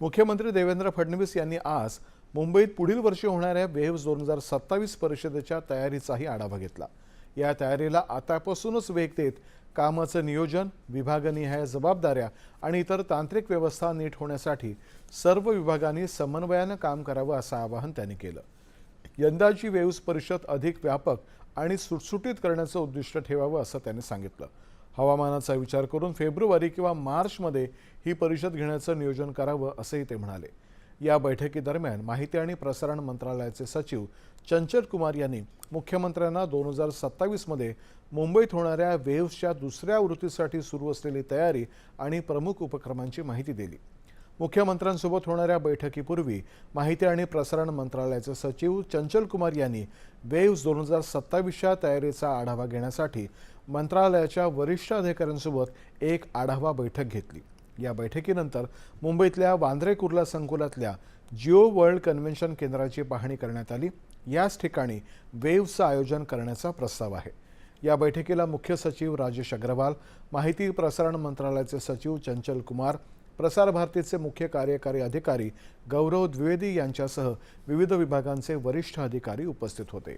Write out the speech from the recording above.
मुख्यमंत्री देवेंद्र फडणवीस यांनी आज मुंबईत पुढील वर्षी होणाऱ्या वेव्हज 2027 परिषदेच्या तयारीचाही आढावा घेतला। या तयारीला आतापासूनच वेग देत कामाचं नियोजन, विभागनिहाय जबाबदाऱ्या आणि इतर तांत्रिक व्यवस्था नीट होण्यासाठी सर्व विभागांनी समन्वयाने काम करावं असं आवाहन त्यांनी केलं। यंदाची वेव्हज परिषद अधिक व्यापक आणि सुटसुटीत करण्याचं उद्दिष्ट ठेवावं असं त्यांनी सांगितलं। हवामानाचा विचार करून फेब्रुवारी किंवा मार्चमध्ये ही परिषद घेण्याचं नियोजन करावं असंही ते म्हणाले। या बैठकीदरम्यान माहिती आणि प्रसारण मंत्रालयाचे सचिव चंचल कुमार यांनी मुख्यमंत्र्यांना 2027 मध्ये मुंबईत होणाऱ्या वेव्हजच्या दुसऱ्या आवृत्तीसाठी सुरू असलेली तयारी आणि प्रमुख उपक्रमांची माहिती दिली। मुख्यमंत्र्यांसोबत होणाऱ्या बैठकीपूर्वी माहिती आणि प्रसारण मंत्रालयाचे सचिव चंचल कुमार यांनी वेव्हज 2027च्या तयारीचा आढावा घेण्यासाठी मंत्रालयाच्या वरिष्ठ अधिकाऱ्यांसोबत एक आढावा बैठक घेतली। या बैठकीनंतर मुंबईतल्या वांद्रे कुर्ला संकुलातल्या जिओ वर्ल्ड कन्व्हेन्शन केंद्राची पाहणी करण्यात आली। याच ठिकाणी वेव्हजचं आयोजन करण्याचा प्रस्ताव आहे। या बैठकीला मुख्य सचिव राजेश अग्रवाल, माहिती प्रसारण मंत्रालयाचे सचिव चंचल कुमार, प्रसार भारतीचे मुख्य कार्यकारी अधिकारी गौरव द्विवेदी यांच्यासह विविध विभागांचे वरिष्ठ अधिकारी उपस्थित होते।